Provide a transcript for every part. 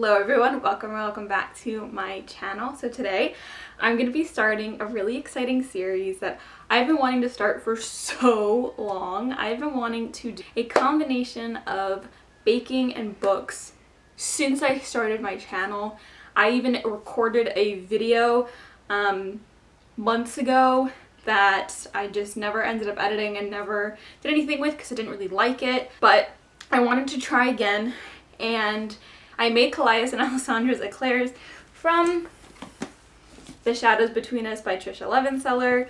Hello everyone, welcome back to my channel. So today I'm going to be starting a really exciting series that I've been wanting to start for so long. I've been wanting to do a combination of baking and books since I started my channel. I even recorded a video months ago that I just never ended up editing and never did anything with because I didn't really like it, but I wanted to try again, and I made Kallias and Alessandra's Eclairs from The Shadows Between Us by Trisha Levenseller.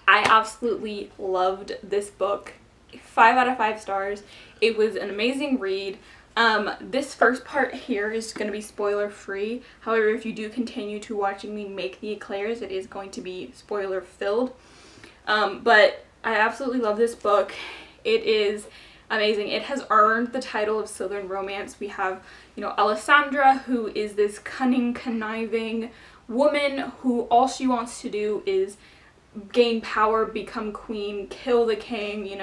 I absolutely loved this book. 5 out of 5 stars. It was an amazing read. This first part here is going to be spoiler free. However, if you do continue to watching me make the Eclairs, it is going to be spoiler filled. But I absolutely love this book. It is amazing. It has earned the title of Southern Romance. We have, Alessandra, who is this cunning, conniving woman who all she wants to do is gain power, become queen, kill the king,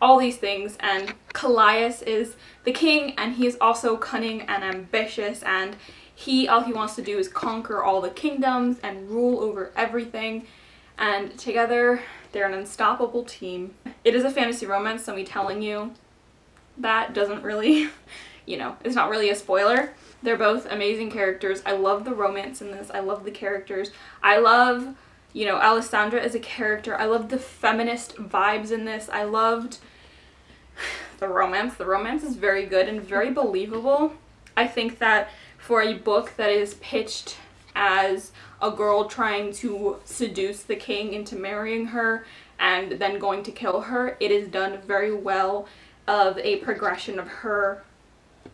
all these things. And Kallias is the king, and he is also cunning and ambitious, and all he wants to do is conquer all the kingdoms and rule over everything. And together, they're an unstoppable team. It is a fantasy romance, so me telling you that doesn't really, it's not really a spoiler. They're both amazing characters. I love the romance in this. I love the characters. I love, Alessandra as a character. I love the feminist vibes in this. I loved the romance. The romance is very good and very believable. I think that for a book that is pitched as a girl trying to seduce the king into marrying her and then going to kill her, it is done very well, of a progression of her,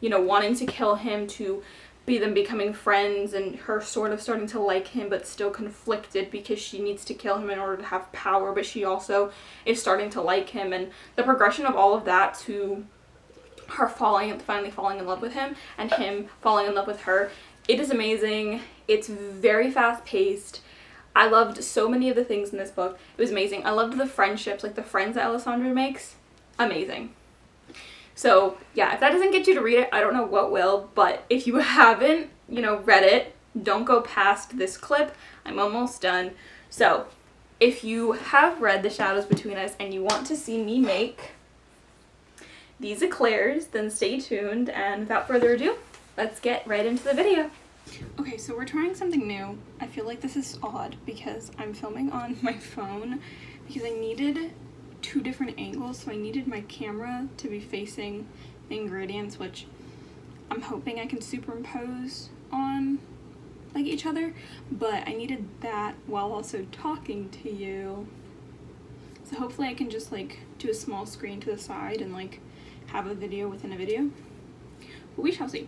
wanting to kill him to be them becoming friends, and her sort of starting to like him but still conflicted because she needs to kill him in order to have power, but she also is starting to like him, and the progression of all of that to her finally falling in love with him and him falling in love with her. It is amazing. It's very fast-paced. I loved so many of the things in this book. It was amazing. I loved the friendships, like the friends that Alessandra makes. Amazing. So, yeah, if that doesn't get you to read it, I don't know what will, but if you haven't, read it, don't go past this clip. I'm almost done. So, if you have read The Shadows Between Us and you want to see me make these Eclairs, then stay tuned, and without further ado, let's get right into the video. Okay, so we're trying something new. I feel like this is odd because I'm filming on my phone because I needed 2 different angles, so I needed my camera to be facing the ingredients, which I'm hoping I can superimpose on like each other, but I needed that while also talking to you. So hopefully I can just do a small screen to the side and have a video within a video, but we shall see.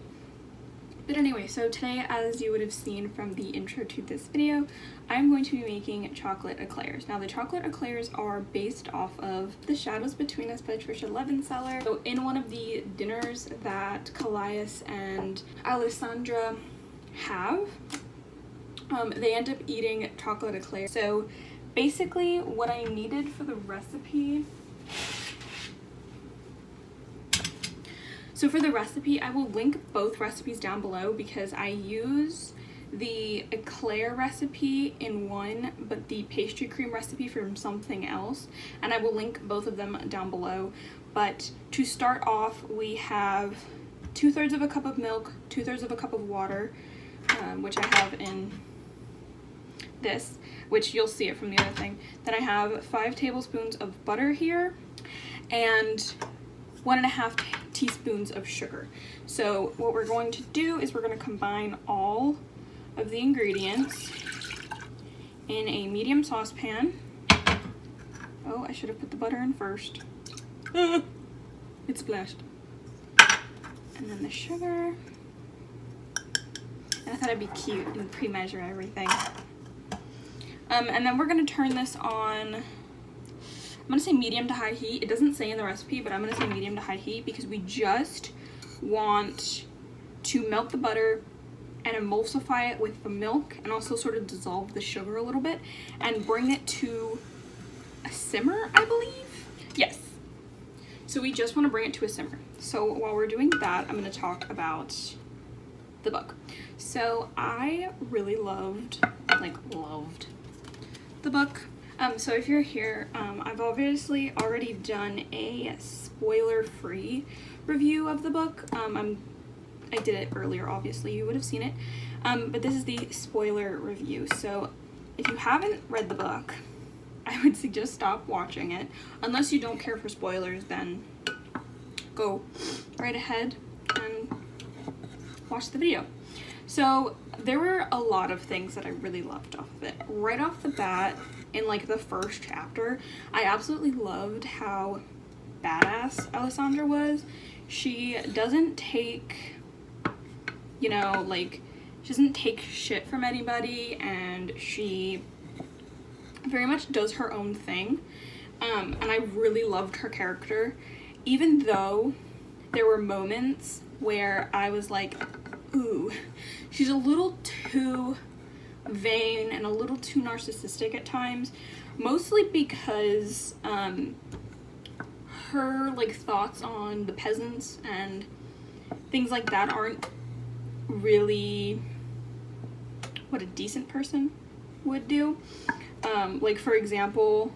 But anyway, so today, as you would have seen from the intro to this video, I'm going to be making chocolate eclairs. Now, the chocolate eclairs are based off of The Shadows Between Us by Trisha Levenseller. So in one of the dinners that Kallias and Alessandra have, they end up eating chocolate eclairs. So basically what I needed for the recipe, I will link both recipes down below because I use the eclair recipe in one, but the pastry cream recipe from something else, and I will link both of them down below. But to start off, we have 2/3 of a cup of milk, 2/3 of a cup of water, which I have in this, which you'll see it from the other thing. Then I have 5 tablespoons of butter here, and 1.5 teaspoons of sugar. So what we're going to do is we're going to combine all of the ingredients in a medium saucepan. Oh, I should have put the butter in first. It splashed. And then the sugar. And I thought I'd be cute and pre-measure everything. And then we're going to turn this on. I'm going to say medium to high heat. It doesn't say in the recipe, but I'm going to say medium to high heat because we just want to melt the butter and emulsify it with the milk and also sort of dissolve the sugar a little bit and bring it to a simmer, I believe. Yes. So we just want to bring it to a simmer. So while we're doing that, I'm going to talk about the book. So I really loved the book. So if you're here, I've obviously already done a spoiler-free review of the book. I did it earlier, obviously, you would have seen it. But this is the spoiler review. So if you haven't read the book, I would suggest stop watching it. Unless you don't care for spoilers, then go right ahead and watch the video. So there were a lot of things that I really loved off of it. Right off the bat, in like the first chapter, I absolutely loved how badass Alessandra was. She doesn't take, you know, like, she doesn't take shit from anybody, and she very much does her own thing. And I really loved her character, even though there were moments where I was like, ooh, she's a little too vain and a little too narcissistic at times, mostly because her like thoughts on the peasants and things like that aren't really what a decent person would do. Like, for example,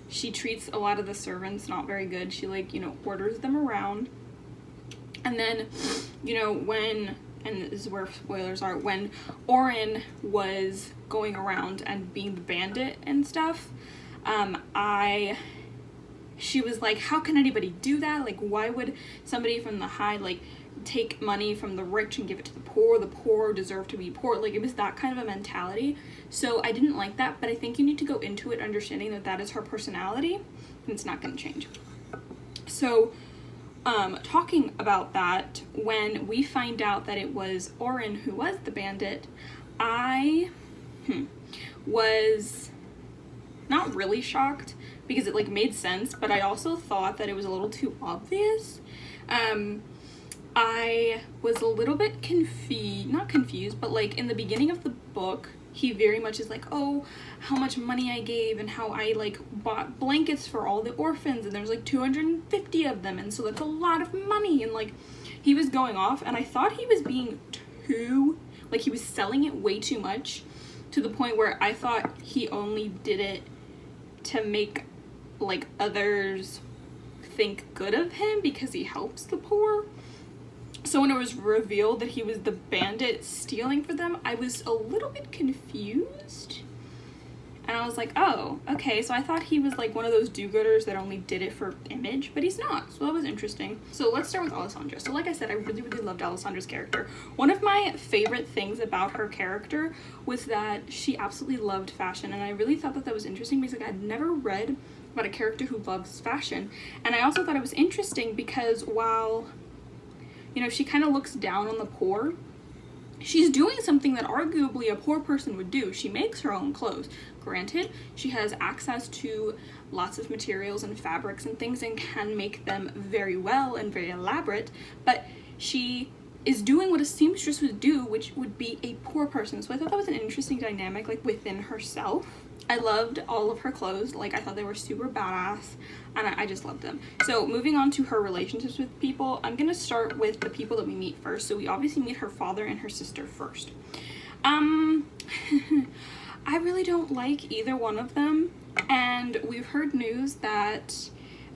she treats a lot of the servants not very good. She, like, you know, orders them around. And then, you know, when, and this is where spoilers are, when Oren was going around and being the bandit and stuff, she was like, how can anybody do that? Like, why would somebody from the high, like, take money from the rich and give it to the poor deserve to be poor? Like, it was that kind of a mentality. So I didn't like that, but I think you need to go into it understanding that that is her personality, and it's not going to change. So talking about that, when we find out that it was Oren who was the bandit, I was not really shocked, because it like made sense, but I also thought that it was a little too obvious. I was a little bit not confused, but like in the beginning of the book, he very much is like, oh, how much money I gave and how I like bought blankets for all the orphans, and there's like 250 of them, and so that's a lot of money, and like he was going off, and I thought he was being too, like, he was selling it way too much, to the point where I thought he only did it to make like others think good of him because he helps the poor. So when it was revealed that he was the bandit stealing for them, I was a little bit confused. And I was like, oh, okay, so I thought he was like one of those do-gooders that only did it for image, but he's not, so that was interesting. So let's start with Alessandra. So like I said, I really, really loved Alessandra's character. One of my favorite things about her character was that she absolutely loved fashion, and I really thought that that was interesting because like I'd never read about a character who loves fashion. And I also thought it was interesting because while, you know, she kind of looks down on the poor, she's doing something that arguably a poor person would do. She makes her own clothes. Granted, she has access to lots of materials and fabrics and things and can make them very well and very elaborate, but she is doing what a seamstress would do, which would be a poor person. So I thought that was an interesting dynamic, like, within herself. I loved all of her clothes. Like, I thought they were super badass, and I just loved them. So moving on to her relationships with people, I'm gonna start with the people that we meet first. So we obviously meet her father and her sister first. I really don't like either one of them, and we've heard news that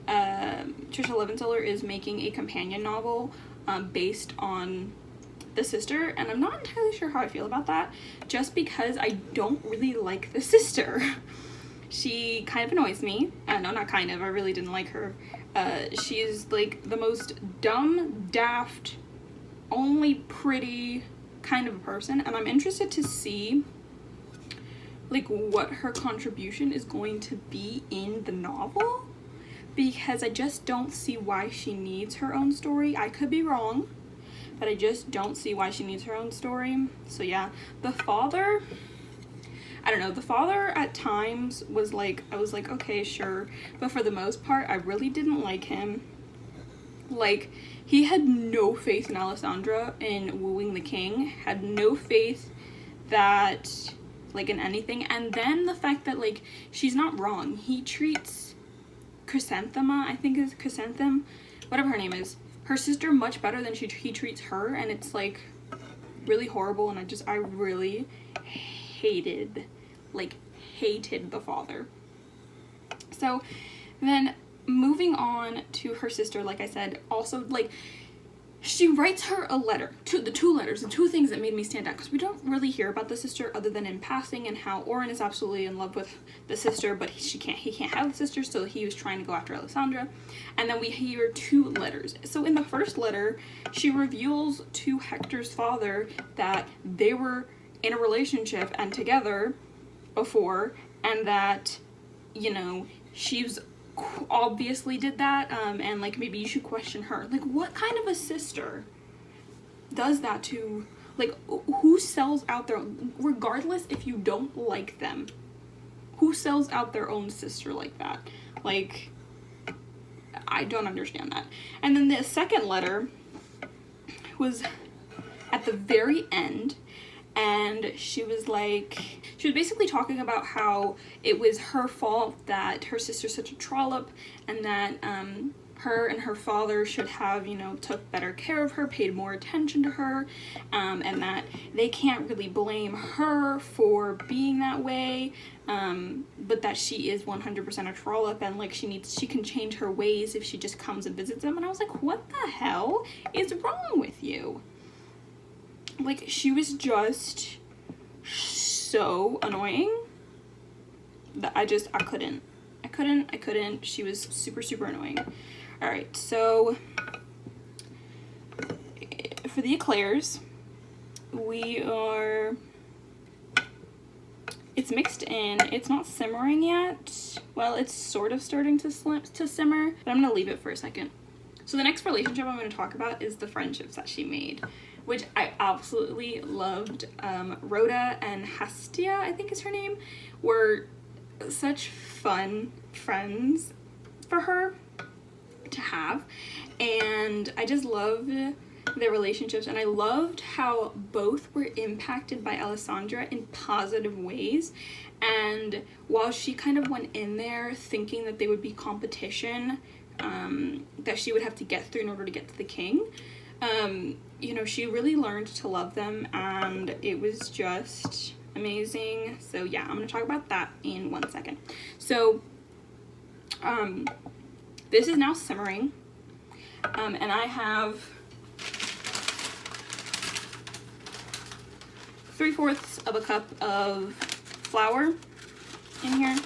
Trisha Levenseller is making a companion novel based on the sister, and I'm not entirely sure how I feel about that, just because I don't really like the sister. She kind of annoys me. No, not kind of, I really didn't like her. She's like the most dumb, daft, only pretty kind of a person, and I'm interested to see like what her contribution is going to be in the novel, because I just don't see why she needs her own story. I could be wrong, but I just don't see why she needs her own story. So yeah, the father, I don't know, the father at times was like, I was like, okay, sure, but for the most part, I really didn't like him. Like, he had no faith in Alessandra in wooing the king, had no faith that, like, in anything, and then the fact that, like, she's not wrong. He treats Chrysanthema, I think is Chrysanthemum, whatever her name is, her sister much better than he treats her, and it's like, really horrible, and I really hated the father. So then moving on to her sister, like I said, also, like, she writes her a letter, the two things that made me stand out, because we don't really hear about the sister other than in passing, and how Oren is absolutely in love with the sister, but he can't have the sister, so he was trying to go after Alessandra. And then we hear 2 letters. So in the first letter, she reveals to Hector's father that they were in a relationship and together before, and that, you know, she's obviously did that, and like maybe you should question her. Like, what kind of a sister does that to, like, who sells out their, regardless if you don't like them, who sells out their own sister like that? Like, I don't understand that. And then the second letter was at the very end, and she was basically talking about how it was her fault that her sister's such a trollop, and that her and her father should have, you know, took better care of her, paid more attention to her, and that they can't really blame her for being that way, but that she is 100% a trollop, and like she can change her ways if she just comes and visits them. And I was like, what the hell is wrong with you? Like, she was just so annoying that I couldn't. She was super, super annoying. All right, so for the Eclairs, it's mixed in. It's not simmering yet. Well, it's sort of starting to simmer, but I'm gonna leave it for a second. So the next relationship I'm gonna talk about is the friendships that she made, which I absolutely loved. Rhoda and Hestia, I think is her name, were such fun friends for her to have, and I just loved their relationships, and I loved how both were impacted by Alessandra in positive ways. And while she kind of went in there thinking that they would be competition, that she would have to get through in order to get to the king, you know, she really learned to love them, and it was just amazing. So yeah, I'm gonna talk about that in 1 second. So this is now simmering, and I have 3/4 of a cup of flour in here.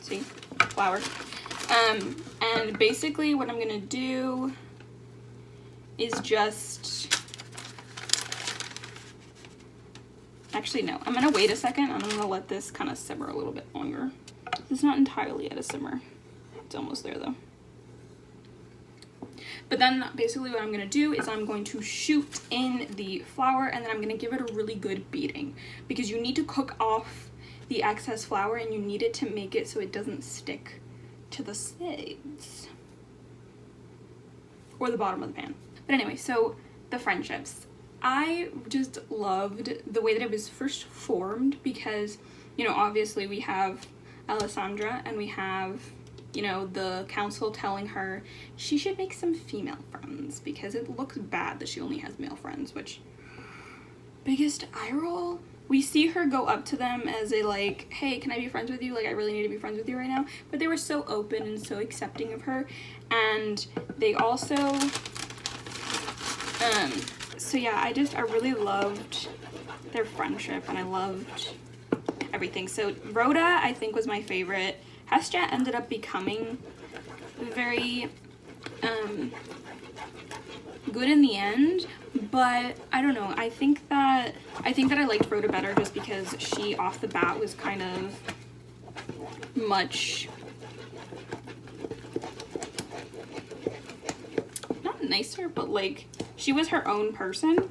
See, flour. And basically what I'm gonna do is just, actually no, I'm gonna wait a second. I'm gonna let this kind of simmer a little bit longer. It's not entirely at a simmer. It's almost there though. But then basically what I'm gonna do is I'm going to shoot in the flour, and then I'm gonna give it a really good beating, because you need to cook off the excess flour, and you need it to make it so it doesn't stick to the sides or the bottom of the pan. But anyway, so the friendships. I just loved the way that it was first formed, because, you know, obviously we have Alessandra, and we have, you know, the council telling her she should make some female friends because it looks bad that she only has male friends, which, biggest eye roll. We see her go up to them as a like, hey, can I be friends with you? Like, I really need to be friends with you right now. But they were so open and so accepting of her. And they also, so yeah, I really loved their friendship, and I loved everything. So Rhoda, I think, was my favorite. Hestia ended up becoming very good in the end, but I don't know. I think that I liked Rhoda better just because she off the bat was kind of much not nicer, but like she was her own person,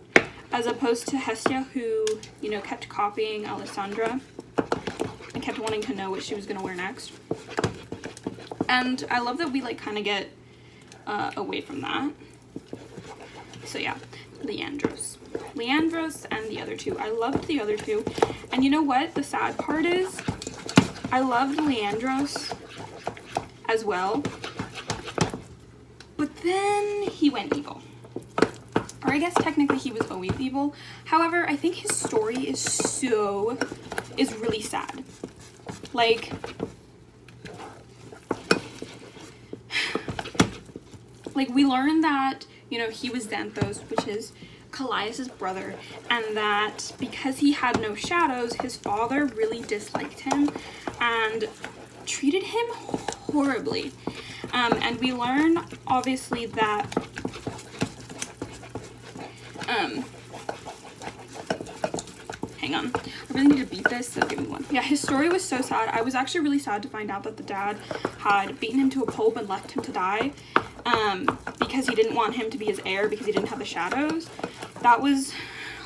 as opposed to Hestia, who, you know, kept copying Alessandra and kept wanting to know what she was gonna wear next. And I love that we like kind of get away from that. So yeah, Leandros and the other two. I loved the other two. And you know what? The sad part is I loved Leandros as well. But then he went evil. Or I guess technically he was always evil. However, I think his story is really sad. Like, we learn that, you know, he was Xanthos, which is Kallias' brother, and that because he had no shadows, his father really disliked him and treated him horribly. And we learn, obviously, that hang on, I really need to beat this, so give me one. Yeah, his story was so sad. I was actually really sad to find out that the dad had beaten him to a pulp and left him to die, because he didn't want him to be his heir because he didn't have the shadows. That was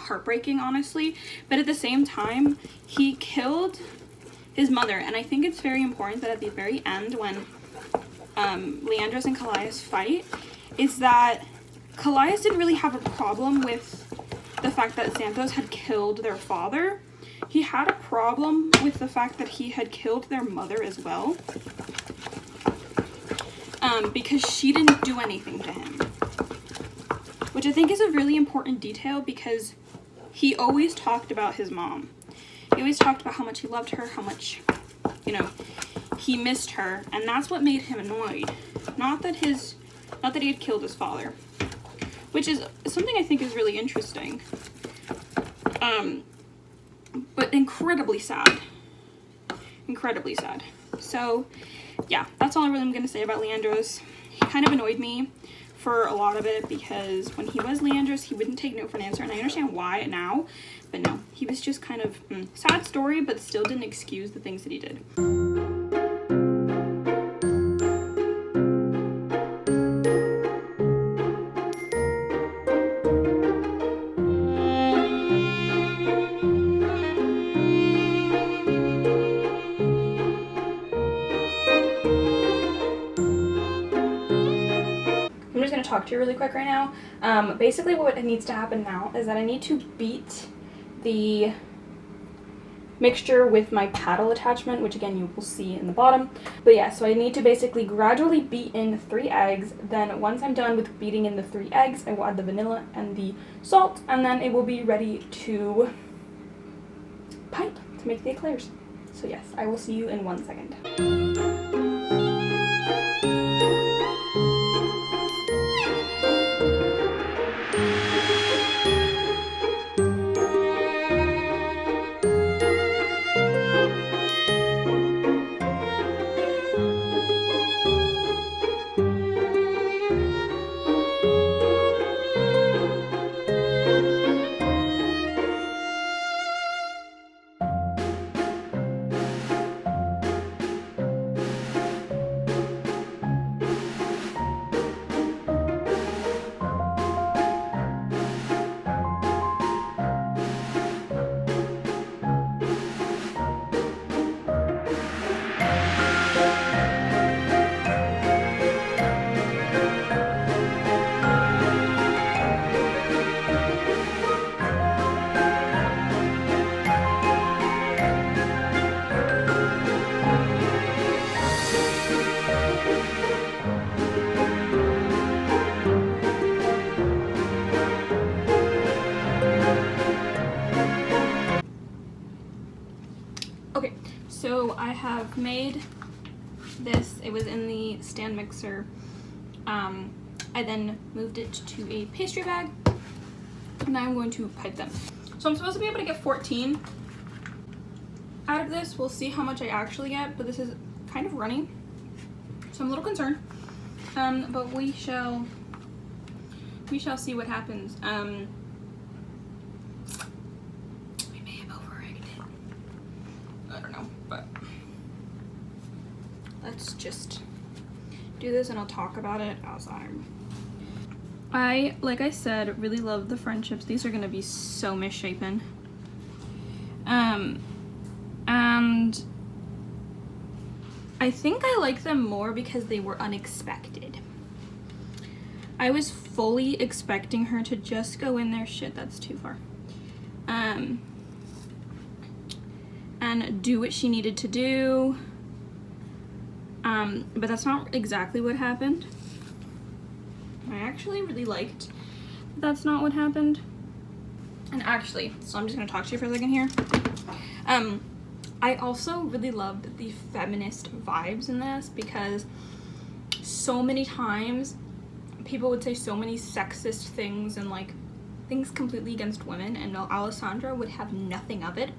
heartbreaking, honestly. But at the same time, he killed his mother, and I think it's very important that at the very end, when Leandros and Kallias fight, is that Kallias didn't really have a problem with the fact that Xanthos had killed their father. He had a problem with the fact that he had killed their mother as well, because she didn't do anything to him, which I think is a really important detail, because he always talked about his mom. He always talked about how much he loved her, how much, you know, he missed her, and that's what made him annoyed. Not that he had killed his father, which is something I think is really interesting. But incredibly sad. Incredibly sad. So, yeah, that's all I really am going to say about Leandros. He kind of annoyed me for a lot of it, because when he was Leandros, he wouldn't take no for an answer, and I understand why now, but no, he was just kind of sad story, but still didn't excuse the things that he did. I'm just going to talk to you really quick right now. Basically what needs to happen now is that I need to beat the mixture with my paddle attachment, which again you will see in the bottom. But yeah, so I need to basically gradually beat in 3 eggs. Then once I'm done with beating in the 3 eggs, I will add the vanilla and the salt, and then it will be ready to pipe to make the eclairs. So yes, I will see you in 1 second. Okay, so I have made this. It was in the stand mixer. I then moved it to a pastry bag. Now I'm going to pipe them. So I'm supposed to be able to get 14 out of this. We'll see how much I actually get, but this is kind of running, so I'm a little concerned. But we shall see what happens. We may have overegged it. I don't know, but let's just do this and I'll talk about it as like I said, really love the friendships. These are gonna be so misshapen. And I think I like them more because they were unexpected. I was fully expecting her to just go in there, shit, that's too far, and do what she needed to do, but that's not exactly what happened. I actually really liked that's not what happened. And actually, so I'm just gonna talk to you for a second here. I also really loved the feminist vibes in this, because so many times people would say so many sexist things and like things completely against women, and Alessandra would have nothing of it.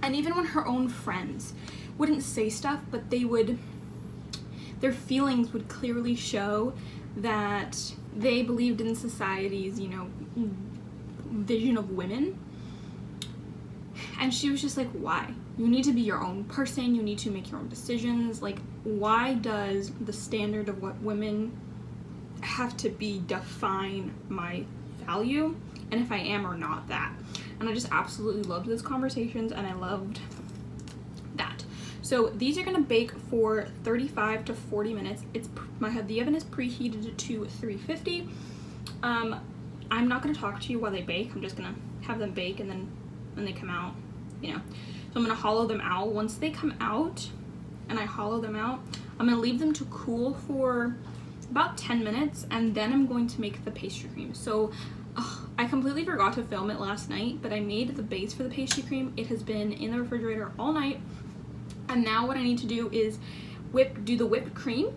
And even when her own friends wouldn't say stuff, but their feelings would clearly show that they believed in society's, you know, vision of women. And she was just like, why? You need to be your own person. You need to make your own decisions. Like, why does the standard of what women have to be define my value, and if I am or not that? And I just absolutely loved those conversations, and I loved that. So these are gonna bake for 35 to 40 minutes. The oven is preheated to 350. I'm not gonna talk to you while they bake. I'm just gonna have them bake, and then when they come out, you know. So I'm gonna hollow them out. Once they come out and I hollow them out, I'm gonna leave them to cool for about 10 minutes, and then I'm going to make the pastry cream. So I completely forgot to film it last night, but I made the base for the pastry cream. It has been in the refrigerator all night, and now what I need to do is do the whipped cream,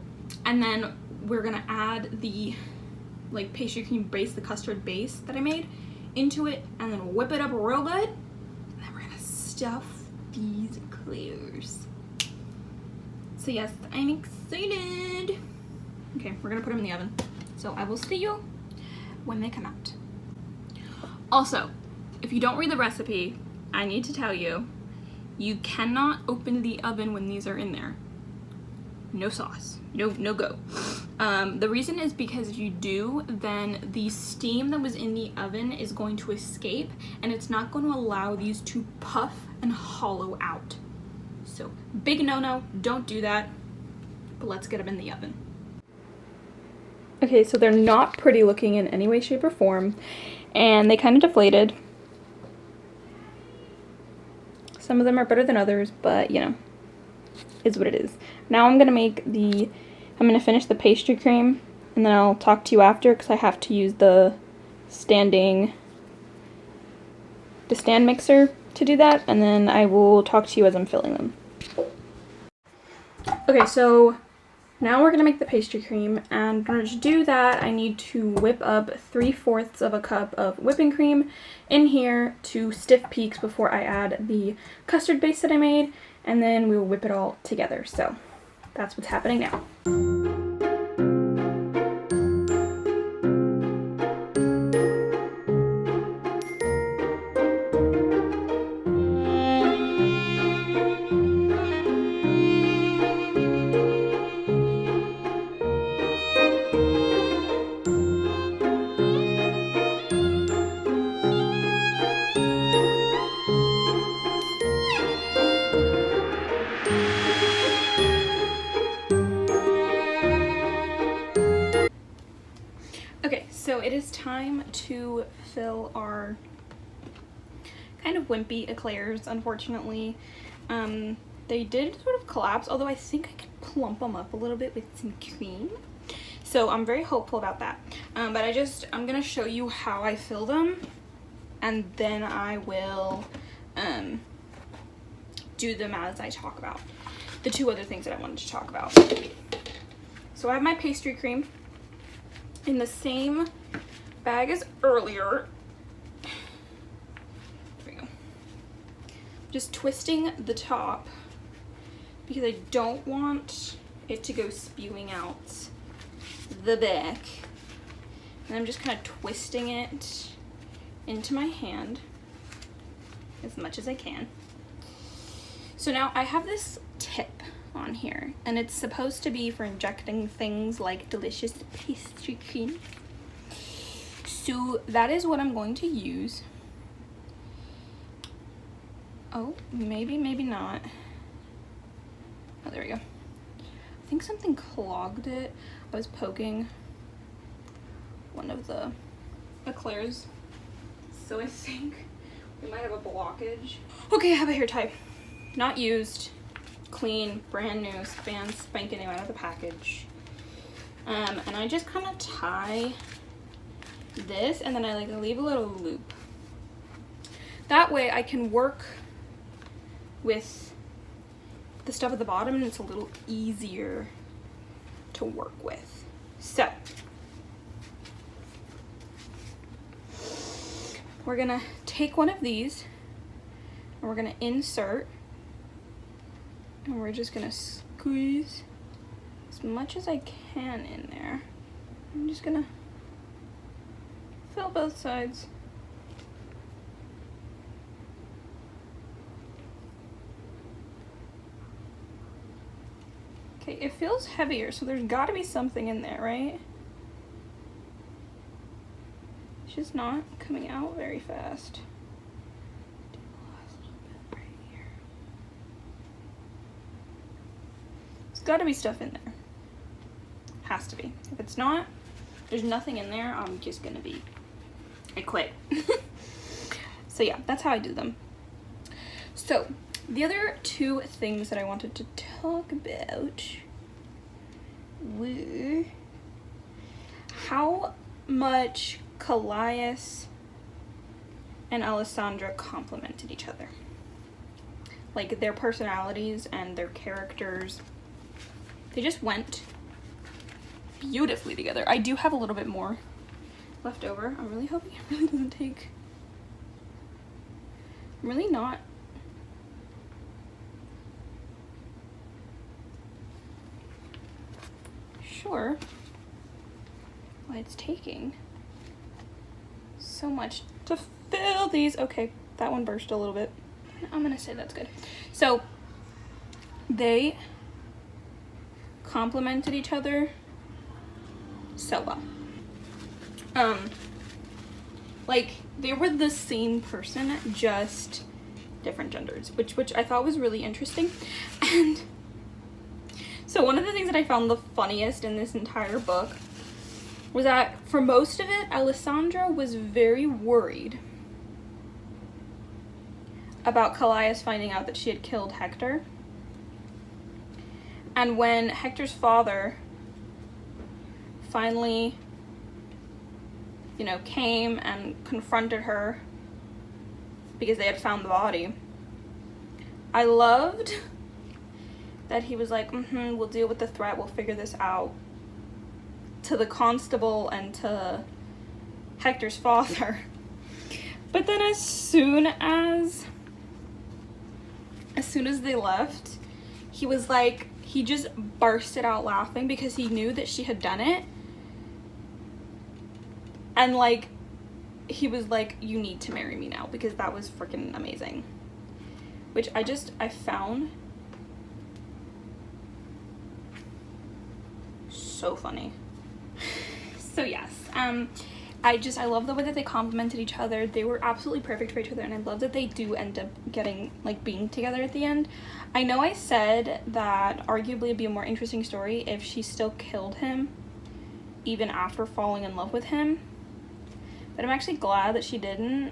and then we're gonna add the like pastry cream base, the custard base that I made, into it, and then whip it up real good, and then we're gonna stuff these eclairs. So yes, I'm excited. Okay, we're gonna put them in the oven. So I will see you when they come out. Also, if you don't read the recipe, I need to tell you, you cannot open the oven when these are in there. No sauce, no go. The reason is because if you do, then the steam that was in the oven is going to escape, and it's not going to allow these to puff and hollow out. So big no-no, don't do that, but let's get them in the oven. Okay, so they're not pretty looking in any way, shape, or form, and they kind of deflated. Some of them are better than others, but you know, is what it is. Now I'm gonna finish the pastry cream, and then I'll talk to you after, because I have to use the stand mixer to do that, and then I will talk to you as I'm filling them. Okay, so now we're gonna make the pastry cream, and in order to do that, I need to whip up 3/4 of a cup of whipping cream in here to stiff peaks before I add the custard base that I made, and then we will whip it all together. So that's what's happening now. So it is time to fill our kind of wimpy eclairs, unfortunately. They did sort of collapse, although I think I can plump them up a little bit with some cream. So I'm very hopeful about that. But I'm gonna show you how I fill them, and then I will do them as I talk about the two other things that I wanted to talk about. So I have my pastry cream in the same bag as earlier. There we go. Just twisting the top because I don't want it to go spewing out the back. And I'm just kind of twisting it into my hand as much as I can. So now I have this tip on here, and it's supposed to be for injecting things like delicious pastry cream. So that is what I'm going to use. Oh, maybe not. Oh, there we go. I think something clogged it. I was poking one of the eclairs, so I think we might have a blockage. Okay, I have a hair tie. Not used. Clean, brand new, spanking new out of the package. And I just kind of tie this, and then I like to leave a little loop. That way I can work with the stuff at the bottom and it's a little easier to work with. So we're gonna take one of these and we're gonna insert, and we're just gonna squeeze as much as I can in there. I'm just gonna fill both sides. Okay, it feels heavier, so there's gotta be something in there, right? It's just not coming out very fast. Do the last little bit right here. There's gotta be stuff in there. Has to be. If it's not, there's nothing in there, I'm just gonna be, I quit. So yeah, that's how I do them. So the other two things that I wanted to talk about were how much Kallias and Alessandra complemented each other. Like their personalities and their characters, they just went beautifully together. I do have a little bit more left over. I'm really hoping it really doesn't take, I'm really not sure why it's taking so much to fill these. Okay, that one burst a little bit. I'm gonna say that's good. So they complemented each other so well. Like they were the same person, just different genders, which I thought was really interesting. And so one of the things that I found the funniest in this entire book was that for most of it, Alessandra was very worried about Kallias finding out that she had killed Hector. And when Hector's father finally, you know, came and confronted her because they had found the body, I loved that he was like, we'll deal with the threat, we'll figure this out, to the constable and to Hector's father. But then as soon as they left, he was like, he just bursted out laughing because he knew that she had done it. And like, he was like, you need to marry me now, because that was freaking amazing. Which I found so funny. So yes, I love the way that they complemented each other. They were absolutely perfect for each other, and I love that they do end up getting, like, being together at the end. I know I said that arguably it'd be a more interesting story if she still killed him even after falling in love with him, but I'm actually glad that she didn't,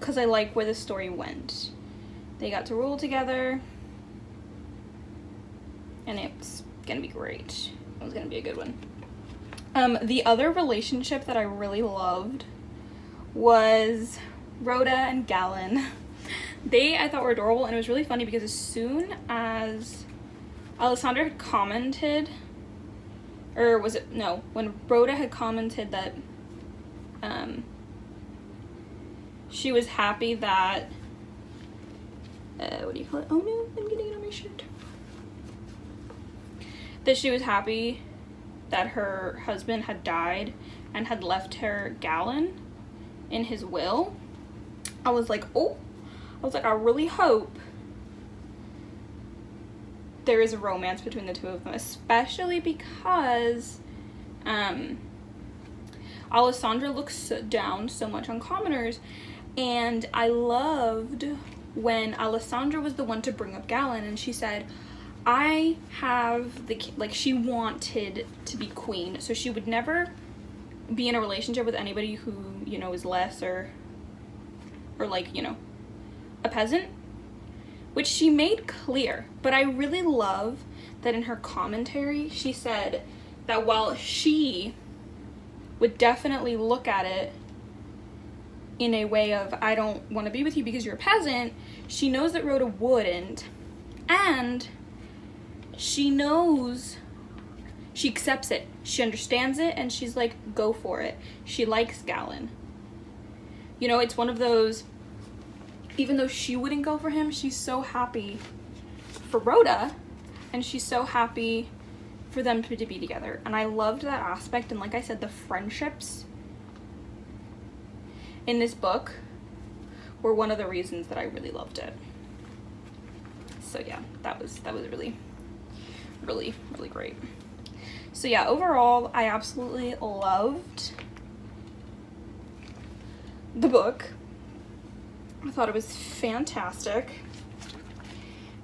because I like where the story went. They got to rule together, and it's gonna be great. It was gonna be a good one. The other relationship that I really loved was Rhoda and Galen. They, I thought, were adorable, and it was really funny because as soon as Alessandra had commented, or was it, no, when Rhoda had commented that she was happy that, what do you call it? Oh no, I'm getting it on my shirt. That she was happy that her husband had died and had left her Galen in his will. I was like, oh, I really hope there is a romance between the two of them, especially because Alessandra looks down so much on commoners, and I loved when Alessandra was the one to bring up Galen, and she said, I have the, like, she wanted to be queen, so she would never be in a relationship with anybody who, you know, is less or like, you know, a peasant, which she made clear. But I really love that in her commentary she said that while she would definitely look at it in a way of, I don't want to be with you because you're a peasant. She knows that Rhoda wouldn't, and she knows, she accepts it, she understands it, and she's like, go for it. She likes Galen. You know, it's one of those, even though she wouldn't go for him, she's so happy for Rhoda, and she's so happy for them to be together. And I loved that aspect, and like I said, the friendships in this book were one of the reasons that I really loved it. So yeah, that was really, really, really great. So yeah, overall, I absolutely loved the book. I thought it was fantastic.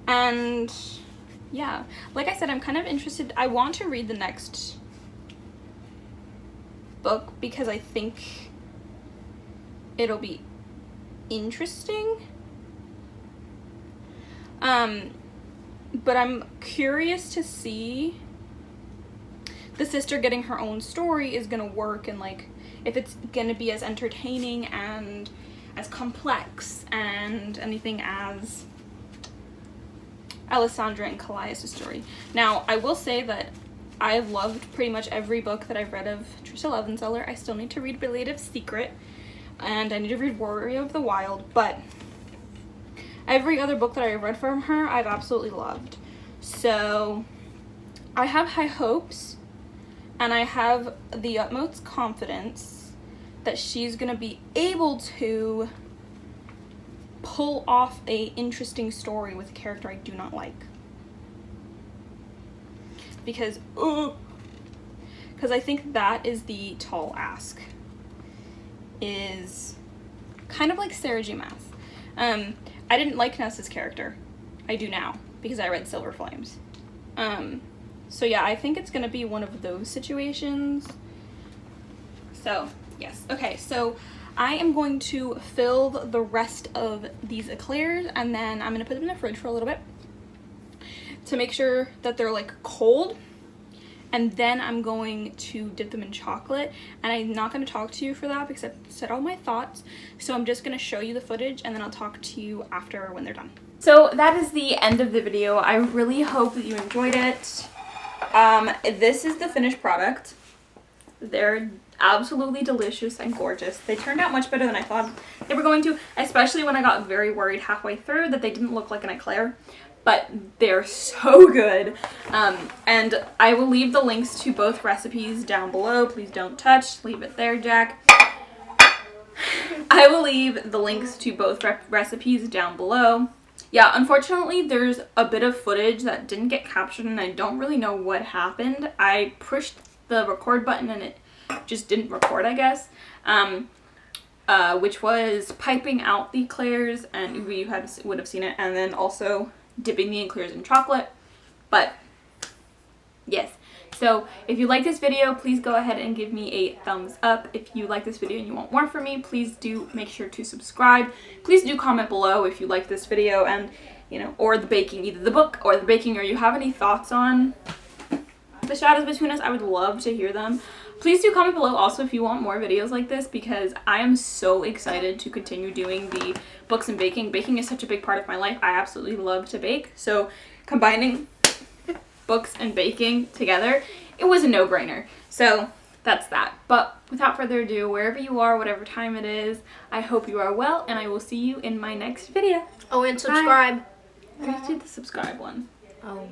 And yeah, like I said, I'm kind of interested. I want to read the next book because I think it'll be interesting. But I'm curious to see the sister getting her own story is gonna work, and like if it's gonna be as entertaining and as complex and anything as Alessandra and Kallias' story. Now, I will say that I've loved pretty much every book that I've read of Trisha Levenseller. I still need to read Relative Secret, and I need to read Warrior of the Wild, but every other book that I read from her, I've absolutely loved. So I have high hopes, and I have the utmost confidence that she's gonna be able to pull off a interesting story with a character I do not like. Because I think that is the tall ask. Is kind of like Sarah J. Maas. I didn't like Nessa's character. I do now, because I read Silver Flames. So yeah, I think it's gonna be one of those situations. So, yes. Okay, so I am going to fill the rest of these eclairs, and then I'm gonna put them in the fridge for a little bit to make sure that they're like cold. And then I'm going to dip them in chocolate, and I'm not going to talk to you for that because I've said all my thoughts. So I'm just going to show you the footage, and then I'll talk to you after when they're done. So that is the end of the video. I really hope that you enjoyed it. This is the finished product. They're absolutely delicious and gorgeous. They turned out much better than I thought they were going to, especially when I got very worried halfway through that they didn't look like an eclair. But they're so good. And I will leave the links to both recipes down below. Please don't touch. Leave it there, Jack. I will leave the links to both recipes down below. Yeah, unfortunately, there's a bit of footage that didn't get captured, and I don't really know what happened. I pushed the record button, and it just didn't record, I guess. Which was piping out the eclairs, and you would have seen it, and then also dipping the eclairs in chocolate. But yes, so if you like this video, please go ahead and give me a thumbs up. If you like this video and you want more from me, please do make sure to subscribe. Please do comment below if you like this video, and you know, or the baking, either the book or the baking, or you have any thoughts on the shadows between us. I would love to hear them. Please do comment below also if you want more videos like this, because I am so excited to continue doing the books and baking. Baking is such a big part of my life. I absolutely love to bake. So combining books and baking together, it was a no-brainer. So that's that. But without further ado, wherever you are, whatever time it is, I hope you are well, and I will see you in my next video. Oh, and subscribe. I have to do the subscribe one. Oh.